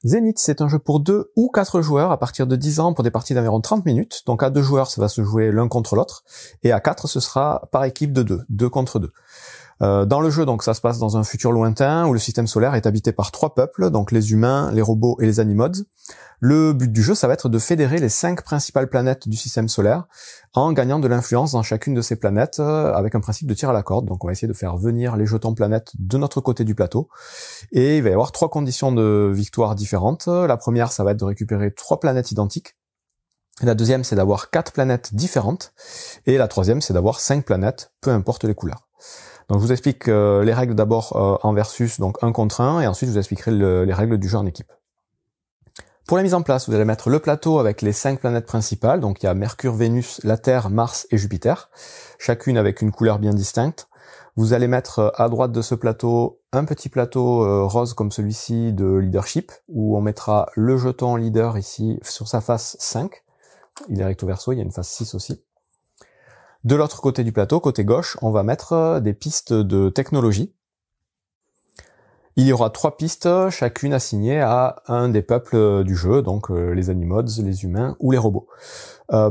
Zenith, c'est un jeu pour 2 ou 4 joueurs à partir de 10 ans pour des parties d'environ 30 minutes. Donc à 2 joueurs, ça va se jouer l'un contre l'autre. Et à 4, ce sera par équipe de 2, 2 contre 2. Dans le jeu, donc, ça se passe dans un futur lointain où le système solaire est habité par 3 peuples, donc les humains, les robots et les animods. Le but du jeu, ça va être de fédérer les 5 principales planètes du système solaire en gagnant de l'influence dans chacune de ces planètes avec un principe de tir à la corde. Donc on va essayer de faire venir les jetons planètes de notre côté du plateau. Et il va y avoir 3 conditions de victoire différentes. La première, ça va être de récupérer 3 planètes identiques. La deuxième, c'est d'avoir 4 planètes différentes. Et la troisième, c'est d'avoir 5 planètes, peu importe les couleurs. Donc je vous explique les règles d'abord en versus, donc 1 contre 1, et ensuite je vous expliquerai les règles du jeu en équipe. Pour la mise en place, vous allez mettre le plateau avec les 5 planètes principales, donc il y a Mercure, Vénus, la Terre, Mars et Jupiter, chacune avec une couleur bien distincte. Vous allez mettre à droite de ce plateau un petit plateau rose comme celui-ci de leadership, où on mettra le jeton leader ici sur sa face 5, il est recto verso, il y a une face 6 aussi. De l'autre côté du plateau, côté gauche, on va mettre des pistes de technologie. Il y aura 3 pistes, chacune assignée à un des peuples du jeu, donc les animods, les humains ou les robots.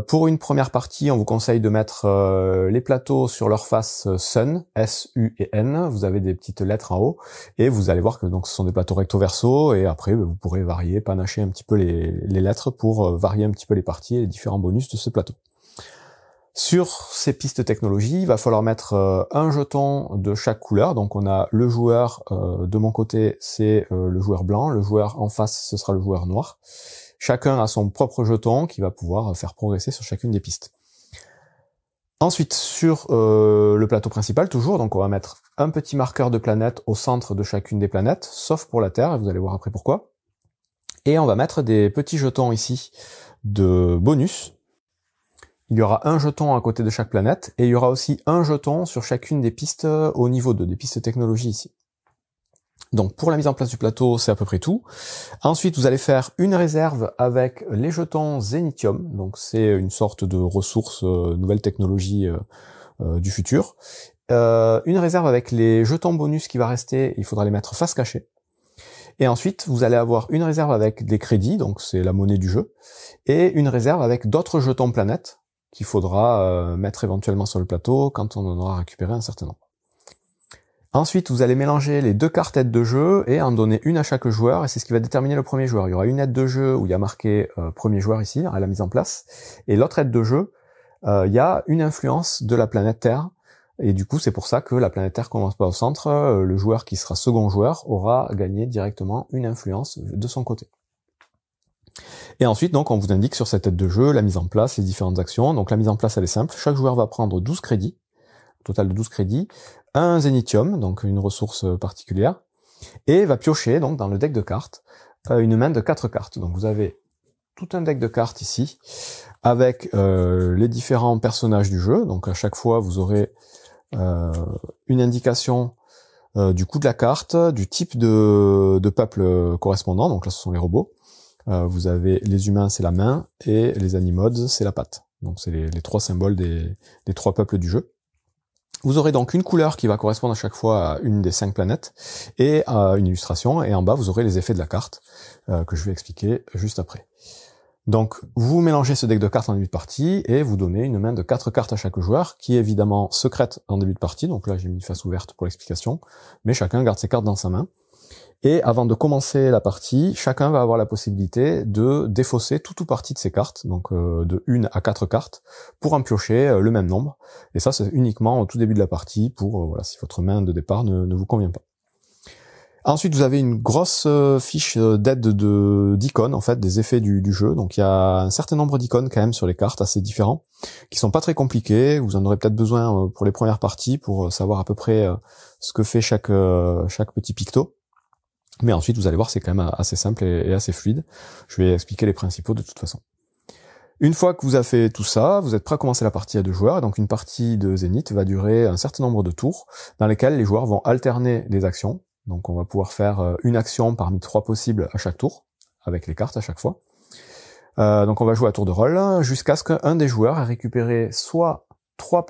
Pour une première partie, on vous conseille de mettre les plateaux sur leur face Sun, S, U et N. Vous avez des petites lettres en haut, et vous allez voir que donc ce sont des plateaux recto verso, et après vous pourrez varier, panacher un petit peu les lettres pour varier un petit peu les parties et les différents bonus de ce plateau. Sur ces pistes technologie, il va falloir mettre un jeton de chaque couleur. Donc on a le joueur, de mon côté, c'est le joueur blanc. Le joueur en face, ce sera le joueur noir. Chacun a son propre jeton qui va pouvoir faire progresser sur chacune des pistes. Ensuite, sur le plateau principal, toujours, donc on va mettre un petit marqueur de planète au centre de chacune des planètes, sauf pour la Terre, et vous allez voir après pourquoi. Et on va mettre des petits jetons ici de bonus. Il y aura un jeton à côté de chaque planète, et il y aura aussi un jeton sur chacune des pistes au niveau 2, des pistes technologie ici. Donc pour la mise en place du plateau, c'est à peu près tout. Ensuite, vous allez faire une réserve avec les jetons Zenithium, donc c'est une sorte de ressource, nouvelle technologie du futur. Une réserve avec les jetons bonus qui va rester, il faudra les mettre face cachée. Et ensuite, vous allez avoir une réserve avec des crédits, donc c'est la monnaie du jeu, et une réserve avec d'autres jetons planètes, qu'il faudra mettre éventuellement sur le plateau quand on en aura récupéré un certain nombre. Ensuite, vous allez mélanger les 2 cartes aides de jeu et en donner une à chaque joueur, et c'est ce qui va déterminer le premier joueur. Il y aura une aide de jeu où il y a marqué premier joueur ici, à la mise en place, et l'autre aide de jeu, il y a une influence de la planète Terre, et du coup c'est pour ça que la planète Terre commence pas au centre, le joueur qui sera second joueur aura gagné directement une influence de son côté. Et ensuite, donc, on vous indique sur cette aide de jeu la mise en place, les différentes actions. Donc la mise en place, elle est simple. Chaque joueur va prendre 12 crédits, total de 12 crédits, un Zenithium, donc une ressource particulière, et va piocher, donc, dans le deck de cartes, une main de 4 cartes. Donc vous avez tout un deck de cartes ici, avec les différents personnages du jeu. Donc à chaque fois, vous aurez une indication du coût de la carte, du type de peuple correspondant. Donc là, ce sont les robots. Vous avez les humains, c'est la main, et les animods, c'est la patte. Donc c'est les 3 symboles des 3 peuples du jeu. Vous aurez donc une couleur qui va correspondre à chaque fois à une des 5 planètes, et une illustration, et en bas vous aurez les effets de la carte, que je vais expliquer juste après. Donc vous mélangez ce deck de cartes en début de partie, et vous donnez une main de 4 cartes à chaque joueur, qui est évidemment secrète en début de partie, donc là j'ai mis une face ouverte pour l'explication, mais chacun garde ses cartes dans sa main. Et avant de commencer la partie, chacun va avoir la possibilité de défausser tout ou partie de ses cartes, donc de 1 à 4 cartes, pour en piocher le même nombre. Et ça, c'est uniquement au tout début de la partie, pour voilà, si votre main de départ ne vous convient pas. Ensuite, vous avez une grosse fiche d'aide d'icônes, en fait, des effets du jeu. Donc il y a un certain nombre d'icônes quand même sur les cartes, assez différents, qui sont pas très compliqués. Vous en aurez peut-être besoin pour les premières parties, pour savoir à peu près ce que fait chaque petit picto. Mais ensuite, vous allez voir, c'est quand même assez simple et assez fluide. Je vais expliquer les principaux de toute façon. Une fois que vous avez fait tout ça, vous êtes prêt à commencer la partie à 2 joueurs. Et donc une partie de Zenith va durer un certain nombre de tours, dans lesquels les joueurs vont alterner les actions. Donc on va pouvoir faire une action parmi 3 possibles à chaque tour, avec les cartes à chaque fois. Donc on va jouer à tour de rôle, jusqu'à ce qu'un des joueurs ait récupéré soit 3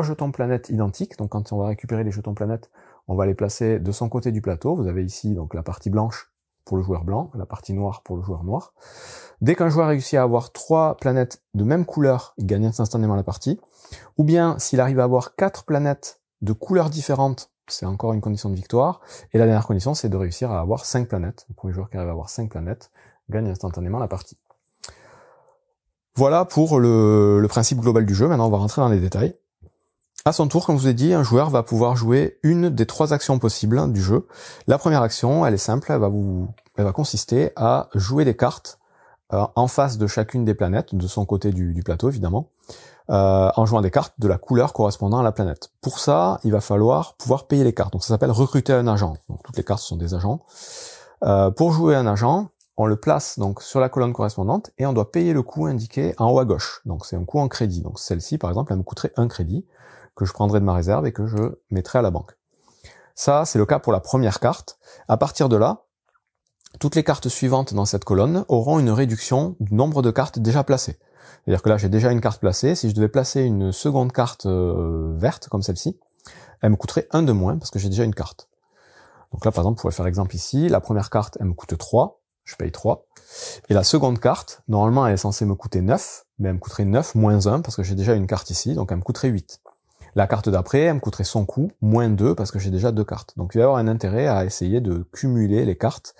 jetons planètes identiques. Donc quand on va récupérer les jetons planètes, on va les placer de son côté du plateau. Vous avez ici donc la partie blanche pour le joueur blanc, la partie noire pour le joueur noir. Dès qu'un joueur réussit à avoir 3 planètes de même couleur, il gagne instantanément la partie. Ou bien, s'il arrive à avoir 4 planètes de couleurs différentes, c'est encore une condition de victoire. Et la dernière condition, c'est de réussir à avoir 5 planètes. Le premier joueur qui arrive à avoir 5 planètes gagne instantanément la partie. Voilà pour le principe global du jeu. Maintenant, on va rentrer dans les détails. À son tour, comme je vous ai dit, un joueur va pouvoir jouer une des 3 actions possibles du jeu. La première action, elle est simple, elle va consister à jouer des cartes en face de chacune des planètes, de son côté du plateau évidemment, en jouant des cartes de la couleur correspondant à la planète. Pour ça, il va falloir pouvoir payer les cartes. Donc ça s'appelle recruter un agent. Donc toutes les cartes sont des agents. Pour jouer un agent, on le place donc sur la colonne correspondante et on doit payer le coût indiqué en haut à gauche. Donc c'est un coût en crédit. Donc celle-ci, par exemple, elle me coûterait 1 crédit que je prendrai de ma réserve et que je mettrai à la banque. Ça, c'est le cas pour la première carte. À partir de là, toutes les cartes suivantes dans cette colonne auront une réduction du nombre de cartes déjà placées. C'est-à-dire que là, j'ai déjà une carte placée. Si je devais placer une seconde carte verte, comme celle-ci, elle me coûterait 1 de moins parce que j'ai déjà une carte. Donc là, par exemple, on pourrait faire l'exemple ici. La première carte, elle me coûte 3. Je paye 3. Et la seconde carte, normalement, elle est censée me coûter 9, mais elle me coûterait 9 moins 1 parce que j'ai déjà une carte ici, donc elle me coûterait 8. La carte d'après, elle me coûterait son coût, moins 2, parce que j'ai déjà 2 cartes. Donc il va y avoir un intérêt à essayer de cumuler les cartes.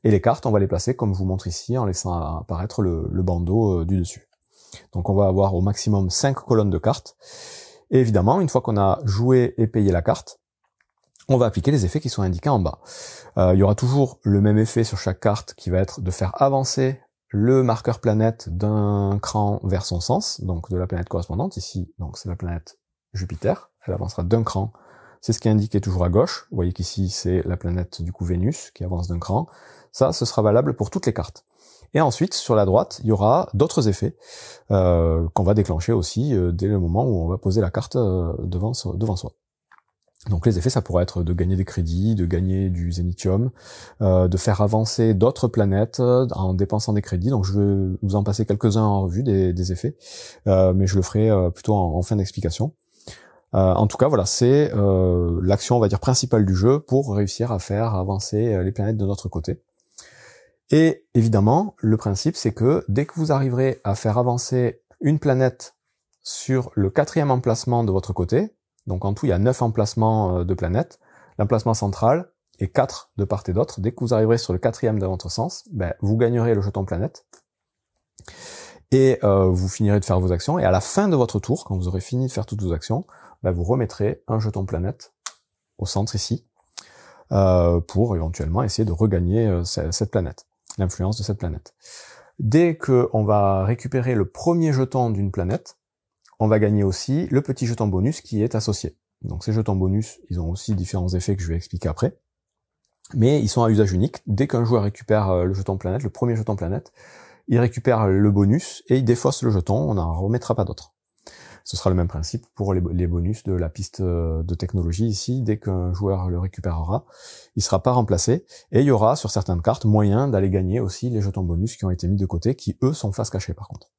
Et les cartes, on va les placer comme je vous montre ici, en laissant apparaître le bandeau du dessus. Donc on va avoir au maximum 5 colonnes de cartes. Et évidemment, une fois qu'on a joué et payé la carte, on va appliquer les effets qui sont indiqués en bas. Il y aura toujours le même effet sur chaque carte qui va être de faire avancer le marqueur planète d'un cran vers son sens, donc de la planète correspondante. Ici, donc c'est la planète Jupiter, elle avancera d'un cran. C'est ce qui est indiqué toujours à gauche. Vous voyez qu'ici, c'est la planète du coup Vénus qui avance d'un cran. Ça, ce sera valable pour toutes les cartes. Et ensuite, sur la droite, il y aura d'autres effets qu'on va déclencher aussi dès le moment où on va poser la carte devant soi. Donc les effets, ça pourrait être de gagner des crédits, de gagner du zénithium, de faire avancer d'autres planètes en dépensant des crédits. Donc je vais vous en passer quelques-uns en revue des effets, mais je le ferai plutôt en fin d'explication. En tout cas, voilà, c'est l'action, on va dire, principale du jeu pour réussir à faire avancer les planètes de notre côté. Et évidemment, le principe, c'est que dès que vous arriverez à faire avancer une planète sur le 4e emplacement de votre côté, donc en tout, il y a 9 emplacements de planètes, l'emplacement central est 4 de part et d'autre. Dès que vous arriverez sur le 4e de votre sens, vous gagnerez le jeton planète. Et vous finirez de faire vos actions. Et à la fin de votre tour, quand vous aurez fini de faire toutes vos actions, vous remettrez un jeton planète au centre ici, pour éventuellement essayer de regagner cette planète, l'influence de cette planète. Dès qu'on va récupérer le premier jeton d'une planète, on va gagner aussi le petit jeton bonus qui est associé. Donc ces jetons bonus, ils ont aussi différents effets que je vais expliquer après, mais ils sont à usage unique. Dès qu'un joueur récupère le jeton planète, le premier jeton planète, il récupère le bonus et il défausse le jeton, on n'en remettra pas d'autres. Ce sera le même principe pour les bonus de la piste de technologie ici. Dès qu'un joueur le récupérera, il sera pas remplacé. Et il y aura sur certaines cartes moyen d'aller gagner aussi les jetons bonus qui ont été mis de côté, qui eux sont face cachée par contre.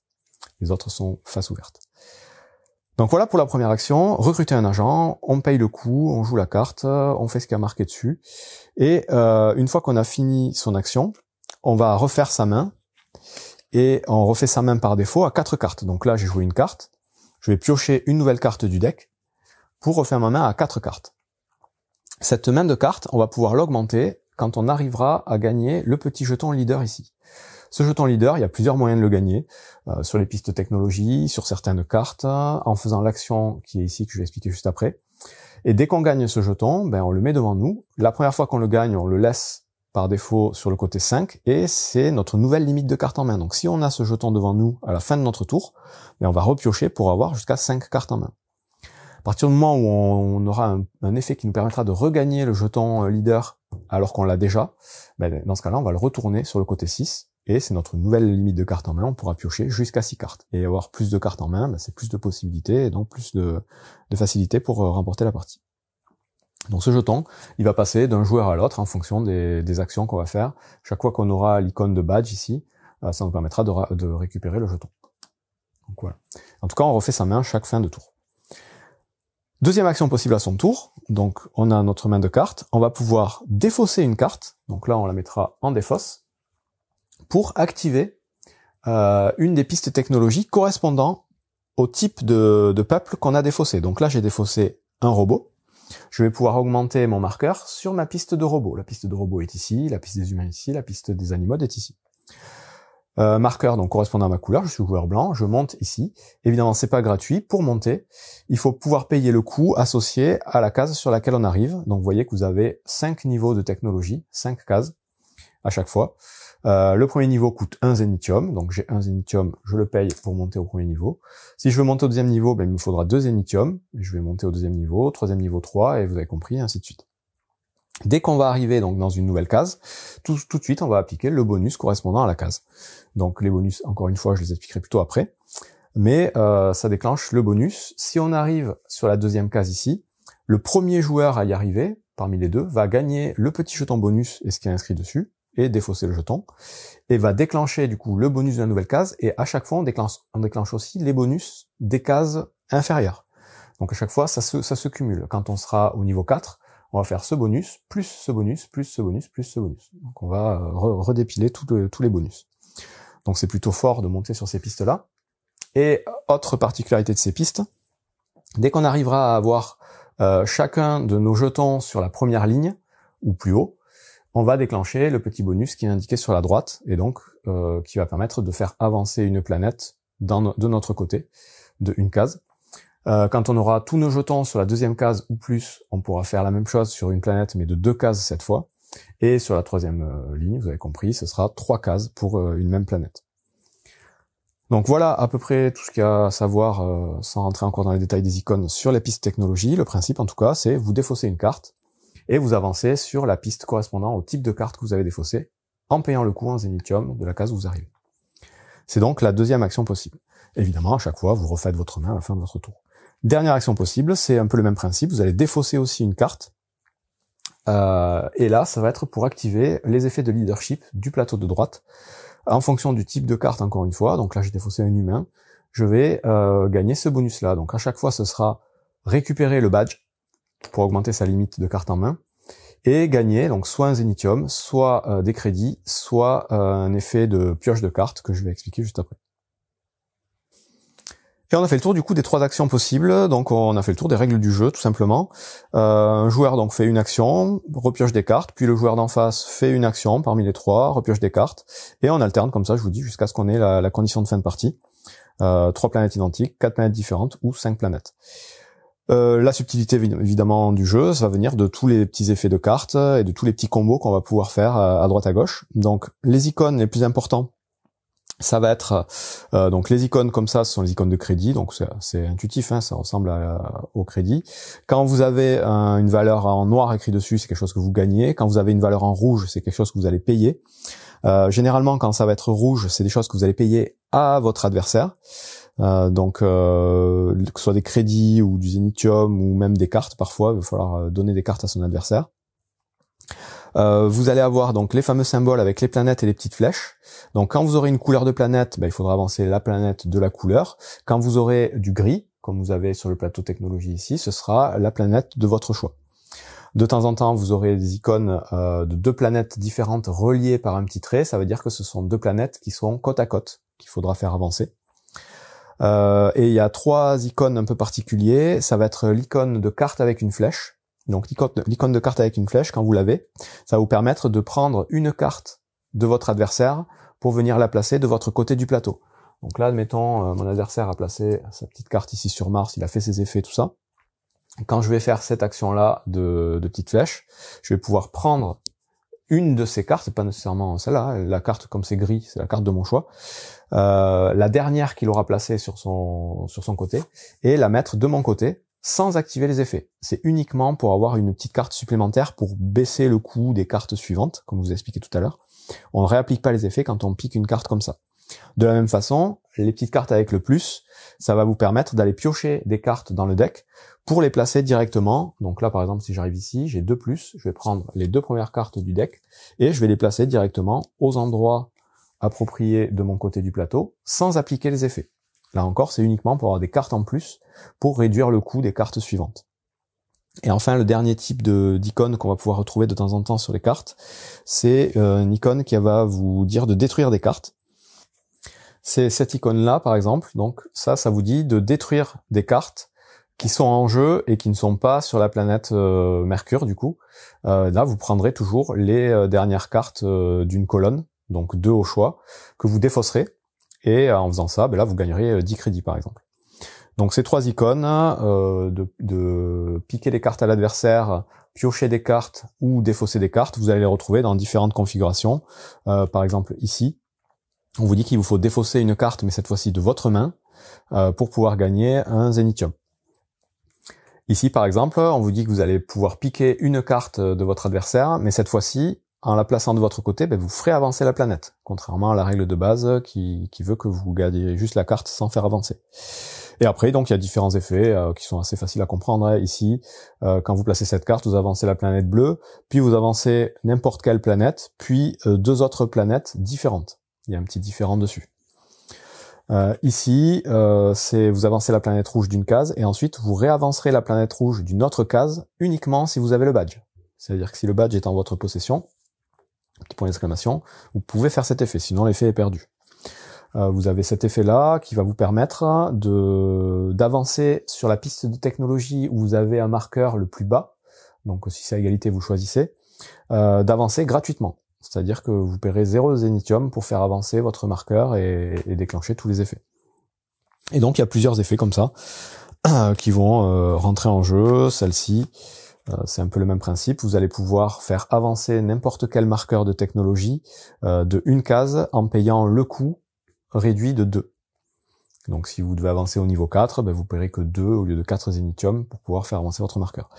Les autres sont face ouverte. Donc voilà pour la première action, recruter un agent, on paye le coup, on joue la carte, on fait ce qui a marqué dessus. Et une fois qu'on a fini son action, on va refaire sa main. Et on refait sa main par défaut à 4 cartes. Donc là j'ai joué une carte. Je vais piocher une nouvelle carte du deck pour refaire ma main à 4 cartes. Cette main de cartes, on va pouvoir l'augmenter quand on arrivera à gagner le petit jeton leader ici. Ce jeton leader, il y a plusieurs moyens de le gagner, sur les pistes technologie, sur certaines cartes, en faisant l'action qui est ici, que je vais expliquer juste après. Et dès qu'on gagne ce jeton, on le met devant nous. La première fois qu'on le gagne, on le laisse par défaut sur le côté 5, et c'est notre nouvelle limite de cartes en main. Donc si on a ce jeton devant nous à la fin de notre tour, on va repiocher pour avoir jusqu'à 5 cartes en main. À partir du moment où on aura un effet qui nous permettra de regagner le jeton leader alors qu'on l'a déjà, dans ce cas-là, on va le retourner sur le côté 6, et c'est notre nouvelle limite de cartes en main, on pourra piocher jusqu'à 6 cartes. Et avoir plus de cartes en main, c'est plus de possibilités, et donc plus de facilité pour remporter la partie. Donc ce jeton, il va passer d'un joueur à l'autre en fonction des actions qu'on va faire. Chaque fois qu'on aura l'icône de badge ici, ça nous permettra de récupérer le jeton. Donc voilà. En tout cas, on refait sa main chaque fin de tour. Deuxième action possible à son tour, donc on a notre main de cartes, on va pouvoir défausser une carte, donc là on la mettra en défausse, pour activer une des pistes technologiques correspondant au type de peuple qu'on a défaussé. Donc là j'ai défaussé un robot, je vais pouvoir augmenter mon marqueur sur ma piste de robot. La piste de robot est ici, la piste des humains est ici, la piste des animaux est ici. Marqueur donc correspondant à ma couleur, je suis joueur blanc, je monte ici. Évidemment, c'est pas gratuit. Pour monter, il faut pouvoir payer le coût associé à la case sur laquelle on arrive. Donc vous voyez que vous avez 5 niveaux de technologie, 5 cases à chaque fois. Le premier niveau coûte 1 zénithium, donc j'ai 1 zénithium, je le paye pour monter au premier niveau. Si je veux monter au deuxième niveau, ben, il me faudra 2 zénithium, je vais monter au deuxième niveau, troisième niveau 3, et vous avez compris, ainsi de suite. Dès qu'on va arriver donc dans une nouvelle case, tout de suite on va appliquer le bonus correspondant à la case. Donc les bonus, encore une fois, je les expliquerai plutôt après, mais ça déclenche le bonus. Si on arrive sur la deuxième case ici, le premier joueur à y arriver, parmi les deux, va gagner le petit jeton bonus et ce qui est inscrit dessus, et défausser le jeton, et va déclencher du coup le bonus de la nouvelle case, et à chaque fois on déclenche aussi les bonus des cases inférieures. Donc à chaque fois ça se cumule. Quand on sera au niveau 4, on va faire ce bonus, plus ce bonus, plus ce bonus, plus ce bonus. Donc on va redépiler tous les bonus. Donc c'est plutôt fort de monter sur ces pistes-là. Et autre particularité de ces pistes, dès qu'on arrivera à avoir chacun de nos jetons sur la première ligne, ou plus haut, on va déclencher le petit bonus qui est indiqué sur la droite, et donc qui va permettre de faire avancer une planète de notre côté, de une case. Quand on aura tous nos jetons sur la deuxième case ou plus, on pourra faire la même chose sur une planète, mais de 2 cases cette fois. Et sur la troisième ligne, vous avez compris, ce sera 3 cases pour une même planète. Donc voilà à peu près tout ce qu'il y a à savoir, sans rentrer encore dans les détails des icônes, sur les pistes technologie. Le principe en tout cas, c'est vous défaussez une carte, et vous avancez sur la piste correspondant au type de carte que vous avez défaussé, en payant le coût en zénithium de la case où vous arrivez. C'est donc la deuxième action possible. Évidemment, à chaque fois, vous refaites votre main à la fin de votre tour. Dernière action possible, c'est un peu le même principe, vous allez défausser aussi une carte, et là, ça va être pour activer les effets de leadership du plateau de droite, en fonction du type de carte encore une fois. Donc là, j'ai défaussé un humain, je vais gagner ce bonus-là. Donc à chaque fois, ce sera récupérer le badge, pour augmenter sa limite de carte en main, et gagner donc soit un zénithium, soit des crédits, soit un effet de pioche de cartes que je vais expliquer juste après. Et on a fait le tour du coup des 3 actions possibles, donc on a fait le tour des règles du jeu tout simplement. Un joueur donc fait une action, repioche des cartes, puis le joueur d'en face fait une action parmi les 3, repioche des cartes, et on alterne comme ça, je vous dis, jusqu'à ce qu'on ait la condition de fin de partie. 3 planètes identiques, 4 planètes différentes ou 5 planètes. La subtilité évidemment du jeu, ça va venir de tous les petits effets de cartes et de tous les petits combos qu'on va pouvoir faire à droite à gauche. Donc les icônes les plus importants, ça va être donc les icônes comme ça, ce sont les icônes de crédit, donc c'est intuitif, hein, ça ressemble au crédit. Quand vous avez une valeur en noir écrit dessus, c'est quelque chose que vous gagnez. Quand vous avez une valeur en rouge, c'est quelque chose que vous allez payer. Généralement, quand ça va être rouge, c'est des choses que vous allez payer à votre adversaire. Donc que ce soit des crédits ou du zénithium ou même des cartes, parfois il va falloir donner des cartes à son adversaire. Vous allez avoir donc les fameux symboles avec les planètes et les petites flèches. Donc quand vous aurez une couleur de planète, il faudra avancer la planète de la couleur. Quand vous aurez du gris, comme vous avez sur le plateau technologie ici, ce sera la planète de votre choix. De temps en temps, vous aurez des icônes de 2 planètes différentes reliées par un petit trait. Ça veut dire que ce sont 2 planètes qui sont côte à côte, qu'il faudra faire avancer. Et il y a 3 icônes un peu particuliers. Ça va être l'icône de carte avec une flèche. Donc l'icône de carte avec une flèche, quand vous l'avez, ça va vous permettre de prendre une carte de votre adversaire pour venir la placer de votre côté du plateau. Donc là, admettons, mon adversaire a placé sa petite carte ici sur Mars, il a fait ses effets, tout ça. Quand je vais faire cette action-là de petite flèche, je vais pouvoir prendre une de ces cartes, pas nécessairement celle-là, la carte comme c'est gris, c'est la carte de mon choix, la dernière qu'il aura placée sur son côté, et la mettre de mon côté, sans activer les effets. C'est uniquement pour avoir une petite carte supplémentaire pour baisser le coût des cartes suivantes, comme je vous ai expliqué tout à l'heure. On ne réapplique pas les effets quand on pique une carte comme ça. De la même façon, les petites cartes avec le plus, ça va vous permettre d'aller piocher des cartes dans le deck pour les placer directement. Donc là, par exemple, si j'arrive ici, j'ai 2 plus, je vais prendre les 2 premières cartes du deck et je vais les placer directement aux endroits appropriés de mon côté du plateau, sans appliquer les effets. Là encore, c'est uniquement pour avoir des cartes en plus, pour réduire le coût des cartes suivantes. Et enfin, le dernier type d'icône qu'on va pouvoir retrouver de temps en temps sur les cartes, c'est une icône qui va vous dire de détruire des cartes. C'est cette icône-là, par exemple. Donc ça vous dit de détruire des cartes qui sont en jeu et qui ne sont pas sur la planète Mercure, du coup. Là, vous prendrez toujours les dernières cartes d'une colonne, donc 2 au choix, que vous défausserez. Et en faisant ça, là, vous gagnerez 10 crédits, par exemple. Donc ces 3 icônes, de piquer les cartes à l'adversaire, piocher des cartes ou défausser des cartes, vous allez les retrouver dans différentes configurations. Par exemple, ici, on vous dit qu'il vous faut défausser une carte, mais cette fois-ci de votre main, pour pouvoir gagner un zénithium. Ici, par exemple, on vous dit que vous allez pouvoir piquer une carte de votre adversaire, mais cette fois-ci, en la plaçant de votre côté, vous ferez avancer la planète, contrairement à la règle de base qui veut que vous gardiez juste la carte sans faire avancer. Et après, donc, il y a différents effets qui sont assez faciles à comprendre. Ici, quand vous placez cette carte, vous avancez la planète bleue, puis vous avancez n'importe quelle planète, puis 2 autres planètes différentes. Il y a un petit différent dessus. Ici, vous avancez la planète rouge d'une case, et ensuite, vous réavancerez la planète rouge d'une autre case uniquement si vous avez le badge. C'est-à-dire que si le badge est en votre possession, petit point d'exclamation, vous pouvez faire cet effet, sinon l'effet est perdu. Vous avez cet effet-là qui va vous permettre d'avancer sur la piste de technologie où vous avez un marqueur le plus bas, donc si c'est à égalité vous choisissez, d'avancer gratuitement. C'est-à-dire que vous paierez 0 zénithium pour faire avancer votre marqueur et déclencher tous les effets. Et donc il y a plusieurs effets comme ça qui vont rentrer en jeu. Celle-ci, c'est un peu le même principe. Vous allez pouvoir faire avancer n'importe quel marqueur de technologie de une case en payant le coût réduit de 2. Donc si vous devez avancer au niveau 4, vous paierez que 2 au lieu de 4 zénithium pour pouvoir faire avancer votre marqueur.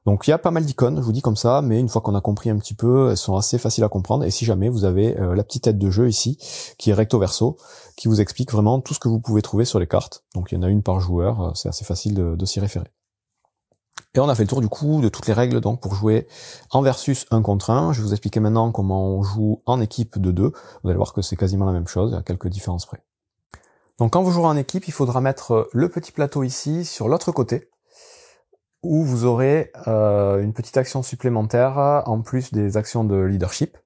Donc il y a pas mal d'icônes, je vous dis comme ça, mais une fois qu'on a compris un petit peu, elles sont assez faciles à comprendre. Et si jamais vous avez la petite aide de jeu ici, qui est recto verso, qui vous explique vraiment tout ce que vous pouvez trouver sur les cartes. Donc il y en a une par joueur, c'est assez facile de s'y référer. Et on a fait le tour du coup de toutes les règles donc pour jouer en versus 1 contre 1. Je vais vous expliquer maintenant comment on joue en équipe de 2. Vous allez voir que c'est quasiment la même chose, il y a quelques différences près. Donc quand vous jouerez en équipe, il faudra mettre le petit plateau ici sur l'autre côté, où vous aurez une petite action supplémentaire en plus des actions de leadership.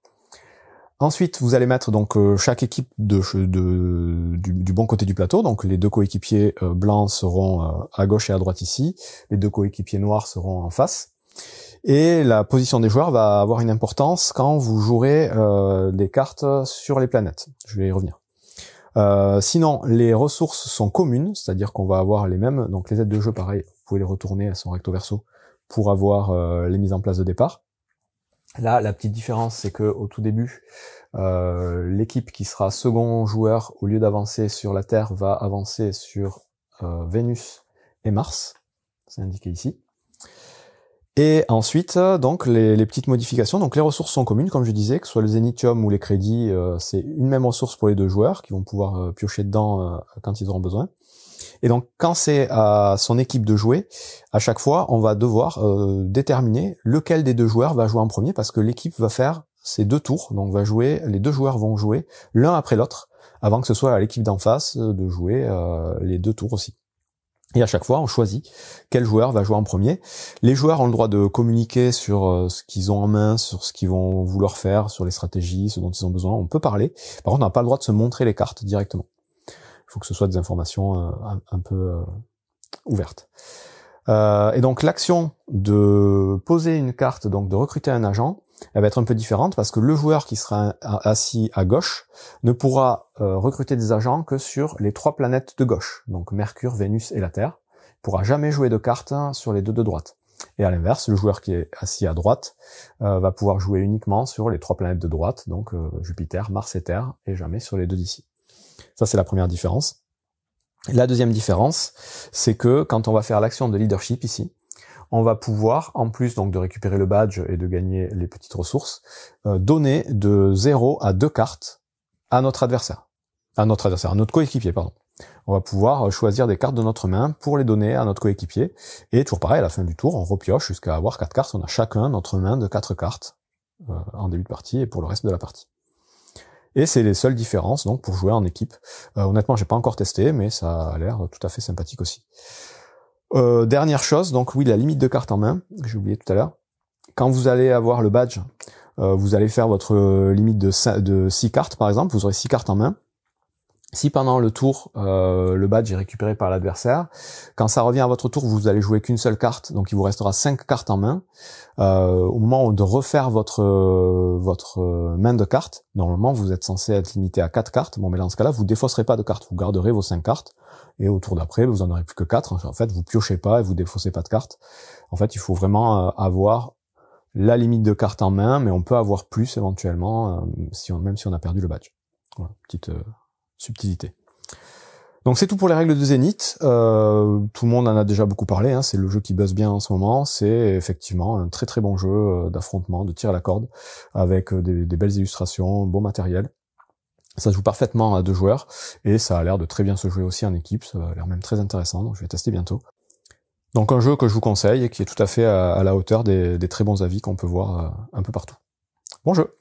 Ensuite, vous allez mettre donc chaque équipe du bon côté du plateau. Donc les 2 coéquipiers blancs seront à gauche et à droite ici. Les 2 coéquipiers noirs seront en face. Et la position des joueurs va avoir une importance quand vous jouerez des cartes sur les planètes. Je vais y revenir. Sinon, les ressources sont communes, c'est-à-dire qu'on va avoir les mêmes. Donc les aides de jeu, pareil, vous pouvez les retourner, elles sont recto verso pour avoir les mises en place de départ. Là, la petite différence, c'est que au tout début, l'équipe qui sera second joueur, au lieu d'avancer sur la Terre, va avancer sur Vénus et Mars. C'est indiqué ici. Et ensuite, donc, les petites modifications. Donc, les ressources sont communes, comme je disais, que ce soit le zénithium ou les crédits, c'est une même ressource pour les 2 joueurs qui vont pouvoir piocher dedans quand ils auront besoin. Et donc, quand c'est à son équipe de jouer, à chaque fois, on va devoir déterminer lequel des 2 joueurs va jouer en premier, parce que l'équipe va faire ces 2 tours. Donc, les 2 joueurs vont jouer l'un après l'autre, avant que ce soit à l'équipe d'en face de jouer les 2 tours aussi. Et à chaque fois, on choisit quel joueur va jouer en premier. Les joueurs ont le droit de communiquer sur ce qu'ils ont en main, sur ce qu'ils vont vouloir faire, sur les stratégies, ce dont ils ont besoin. On peut parler. Par contre, on n'a pas le droit de se montrer les cartes directement. Il faut que ce soit des informations un peu ouvertes. Et donc, l'action de poser une carte, donc de recruter un agent, elle va être un peu différente parce que le joueur qui sera assis à gauche ne pourra recruter des agents que sur les 3 planètes de gauche, donc Mercure, Vénus et la Terre. Il pourra jamais jouer de cartes sur les 2 de droite. Et à l'inverse, le joueur qui est assis à droite va pouvoir jouer uniquement sur les 3 planètes de droite, donc Jupiter, Mars et Terre, et jamais sur les 2 d'ici. Ça, c'est la première différence. La deuxième différence, c'est que quand on va faire l'action de leadership ici, on va pouvoir, en plus donc de récupérer le badge et de gagner les petites ressources, donner de 0 à 2 cartes à notre adversaire. À notre coéquipier, pardon. On va pouvoir choisir des cartes de notre main pour les donner à notre coéquipier. Et toujours pareil, à la fin du tour, on repioche jusqu'à avoir 4 cartes. On a chacun notre main de 4 cartes en début de partie et pour le reste de la partie. Et c'est les seules différences donc pour jouer en équipe. Honnêtement, j'ai pas encore testé, mais ça a l'air tout à fait sympathique aussi. Dernière chose, donc oui, la limite de cartes en main, que j'ai oublié tout à l'heure. Quand vous allez avoir le badge, vous allez faire votre limite de 6 cartes par exemple, vous aurez 6 cartes en main. Si pendant le tour, le badge est récupéré par l'adversaire, quand ça revient à votre tour, vous allez jouer qu'une seule carte, donc il vous restera 5 cartes en main. Au moment de refaire votre main de cartes, normalement vous êtes censé être limité à 4 cartes, bon mais dans ce cas-là, vous défausserez pas de cartes, vous garderez vos 5 cartes, et au tour d'après, vous en aurez plus que 4, en fait vous piochez pas et vous défaussez pas de cartes. En fait, il faut vraiment avoir la limite de cartes en main, mais on peut avoir plus éventuellement, même si on a perdu le badge. Voilà, petite subtilité. Donc c'est tout pour les règles de Zénith. Tout le monde en a déjà beaucoup parlé, hein, c'est le jeu qui buzz bien en ce moment. C'est effectivement un très très bon jeu d'affrontement, de tir à la corde, avec des belles illustrations, beau matériel. Ça se joue parfaitement à 2 joueurs, et ça a l'air de très bien se jouer aussi en équipe, ça a l'air même très intéressant, donc je vais tester bientôt. Donc un jeu que je vous conseille, et qui est tout à fait à la hauteur des très bons avis qu'on peut voir un peu partout. Bon jeu!